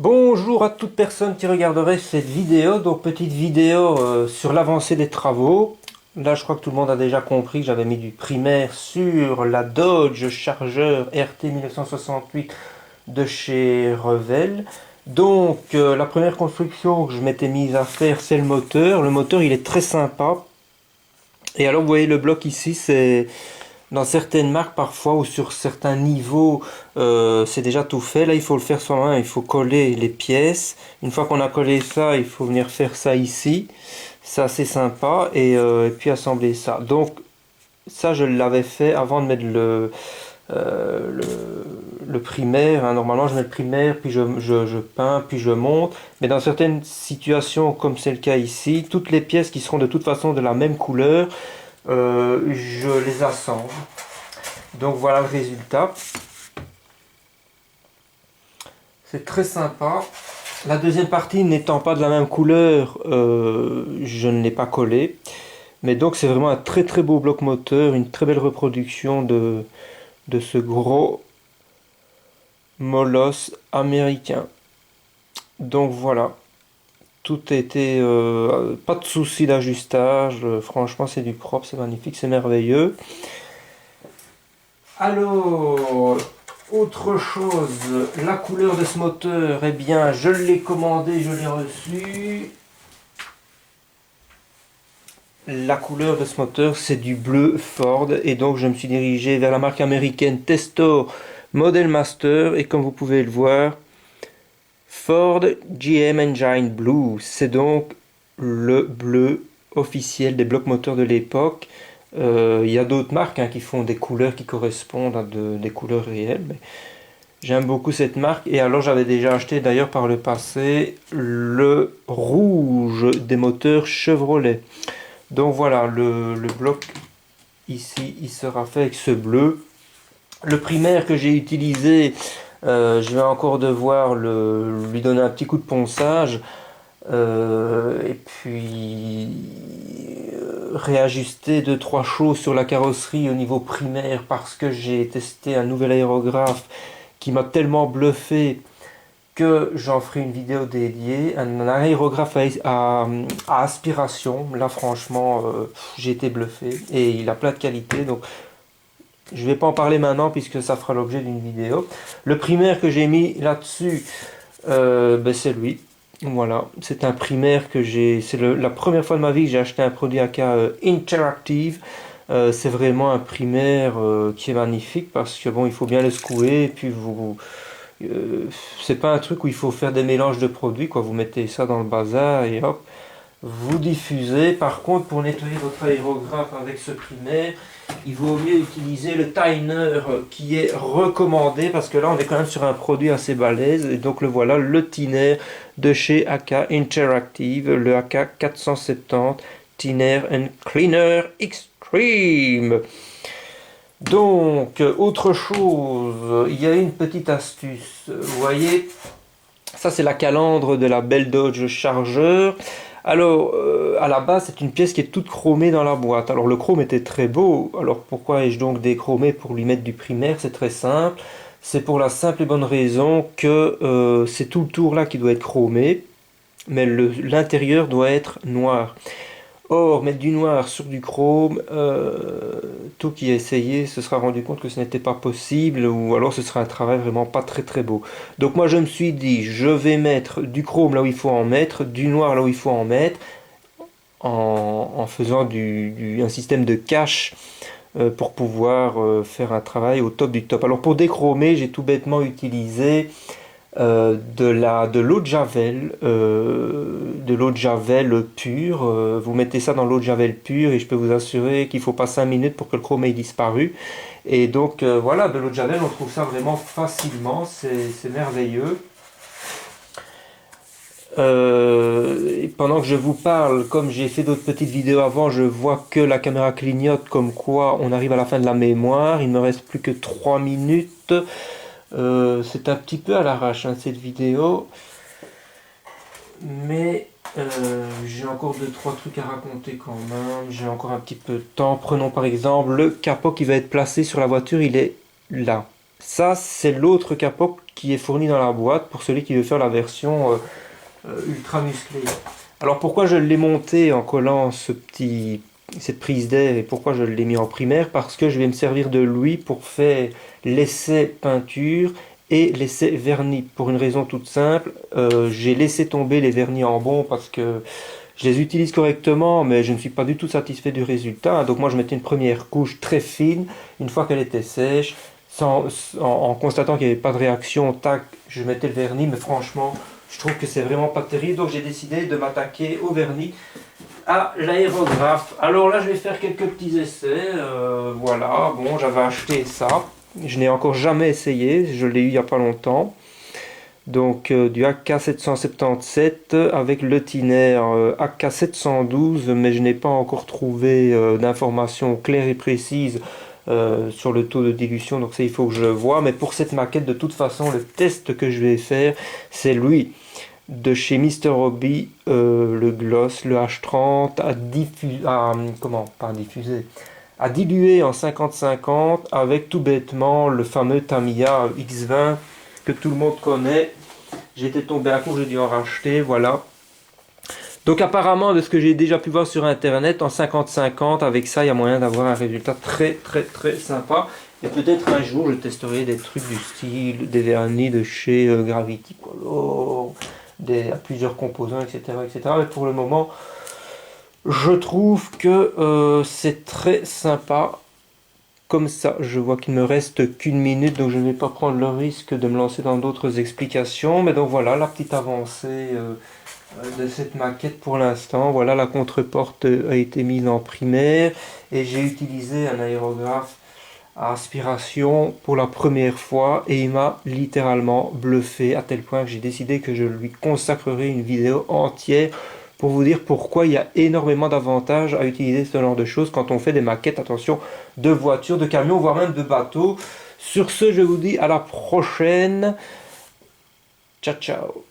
Bonjour à toute personne qui regarderait cette vidéo, donc petite vidéo sur l'avancée des travaux. Là je crois que tout le monde a déjà compris que j'avais mis du primaire sur la Dodge Charger RT 1968 de chez Revell. Donc la première construction que je m'étais mise à faire, c'est le moteur. Le moteur il est très sympa. Et alors vous voyez le bloc ici, c'est dans certaines marques parfois ou sur certains niveaux, c'est déjà tout fait. Là, il faut le faire soi-même, il faut coller les pièces. Une fois qu'on a collé ça, il faut venir faire ça ici. Ça, c'est sympa. Et puis assembler ça. Donc, ça, je l'avais fait avant de mettre euh, le, le primaire, hein. Normalement, je mets le primaire, puis je peins, puis je monte. Mais dans certaines situations, comme c'est le cas ici, toutes les pièces qui seront de toute façon de la même couleur, je les assemble. Donc voilà le résultat. C'est très sympa. La deuxième partie n'étant pas de la même couleur, je ne l'ai pas collé. Mais donc c'est vraiment un très très beau bloc moteur, une très belle reproduction de ce gros molosse américain. Donc voilà, tout a été, pas de souci d'ajustage, franchement c'est du propre, c'est magnifique, c'est merveilleux. Alors, autre chose, la couleur de ce moteur, eh bien, je l'ai commandé, je l'ai reçu. La couleur de ce moteur, c'est du bleu Ford, et donc je me suis dirigé vers la marque américaine Testo Model Master, et comme vous pouvez le voir, Ford GM Engine Blue, c'est donc le bleu officiel des blocs moteurs de l'époque. Il y a d'autres marques hein, qui font des couleurs qui correspondent à des couleurs réelles, mais j'aime beaucoup cette marque. Et alors j'avais déjà acheté d'ailleurs par le passé le rouge des moteurs Chevrolet. Donc voilà, le bloc ici, il sera fait avec ce bleu. Le primaire que j'ai utilisé, je vais encore devoir lui donner un petit coup de ponçage. Et puis réajuster deux trois choses sur la carrosserie au niveau primaire parce que j'ai testé un nouvel aérographe qui m'a tellement bluffé que j'en ferai une vidéo dédiée. Un aérographe à aspiration. Là franchement j'ai été bluffé et il a plein de qualités, donc je vais pas en parler maintenant puisque ça fera l'objet d'une vidéo. Le primaire que j'ai mis là-dessus, ben c'est lui. Voilà, c'est un primaire que j'ai. C'est la première fois de ma vie que j'ai acheté un produit AK Interactive. C'est vraiment un primaire qui est magnifique parce que bon, il faut bien le secouer et puis c'est pas un truc où il faut faire des mélanges de produits quoi. Vous mettez ça dans le bazar et hop, vous diffusez. Par contre, pour nettoyer votre aérographe avec ce primaire, il vaut mieux utiliser le Tiner qui est recommandé parce que là on est quand même sur un produit assez balèze et donc le voilà, le Tiner de chez AK Interactive, le AK 470 Tiner and Cleaner Extreme. Donc autre chose, il y a une petite astuce, vous voyez, ça c'est la calandre de la belle Dodge Charger. Alors, à la base, c'est une pièce qui est toute chromée dans la boîte. Alors, le chrome était très beau. Alors, pourquoi ai-je donc déchromé pour lui mettre du primaire? C'est très simple. C'est pour la simple et bonne raison que c'est tout le tour là qui doit être chromé, mais l'intérieur doit être noir. Or, mettre du noir sur du chrome, tout qui a essayé se sera rendu compte que ce n'était pas possible, ou alors ce sera un travail vraiment pas très très beau. Donc moi je me suis dit, je vais mettre du chrome là où il faut en mettre, du noir là où il faut en mettre, en faisant un système de cache pour pouvoir faire un travail au top du top. Alors pour déchromer, j'ai tout bêtement utilisé de l'eau de l'eau de javel pure. Vous mettez ça dans l'eau de javel pure et je peux vous assurer qu'il ne faut pas 5 minutes pour que le chrome ait disparu. Et donc voilà, de l'eau de javel, on trouve ça vraiment facilement, c'est merveilleux. Et pendant que je vous parle, comme j'ai fait d'autres petites vidéos avant, je vois que la caméra clignote, comme quoi on arrive à la fin de la mémoire. Il me reste plus que 3 minutes. C'est un petit peu à l'arrache hein, cette vidéo, mais j'ai encore 2-3 trucs à raconter quand même. J'ai encore un petit peu de temps. Prenons par exemple le capot qui va être placé sur la voiture, il est là. Ça, c'est l'autre capot qui est fourni dans la boîte pour celui qui veut faire la version ultra musclée. Alors pourquoi je l'ai monté en collant cette prise d'air et pourquoi je l'ai mis en primaire? Parce que je vais me servir de lui pour faire l'essai peinture et l'essai vernis. Pour une raison toute simple, j'ai laissé tomber les vernis en bon parce que je les utilise correctement, mais je ne suis pas du tout satisfait du résultat. Donc moi je mettais une première couche très fine, une fois qu'elle était sèche, en constatant qu'il n'y avait pas de réaction, tac, je mettais le vernis, mais franchement, je trouve que c'est vraiment pas terrible. Donc j'ai décidé de m'attaquer au vernis, à l'aérographe. Alors là je vais faire quelques petits essais, voilà, bon j'avais acheté ça, je n'ai encore jamais essayé, je l'ai eu il n'y a pas longtemps. Donc du AK777 avec le Tiner AK712, mais je n'ai pas encore trouvé d'informations claires et précises sur le taux de dilution, donc ça il faut que je le vois. Mais pour cette maquette, de toute façon, le test que je vais faire, c'est lui de chez Mr. Hobby, le gloss, le H30 comment, pas diffuser, à diluer en 50-50 avec tout bêtement le fameux Tamiya X20 que tout le monde connaît. J'étais tombé à court, j'ai dû en racheter, voilà. Donc apparemment, de ce que j'ai déjà pu voir sur internet, en 50-50, avec ça, il y a moyen d'avoir un résultat très très très sympa. Et peut-être un jour, je testerai des trucs du style, des vernis de chez Gravity Color, à plusieurs composants, etc., etc. Mais pour le moment, je trouve que c'est très sympa. Comme ça, je vois qu'il me reste qu'une minute, donc je ne vais pas prendre le risque de me lancer dans d'autres explications. Mais donc voilà, la petite avancée de cette maquette pour l'instant. Voilà, la contreporte a été mise en primaire et j'ai utilisé un aérographe à aspiration pour la première fois et il m'a littéralement bluffé à tel point que j'ai décidé que je lui consacrerai une vidéo entière pour vous dire pourquoi il y a énormément d'avantages à utiliser ce genre de choses quand on fait des maquettes, attention, de voitures, de camions, voire même de bateaux. Sur ce, je vous dis à la prochaine. Ciao, ciao.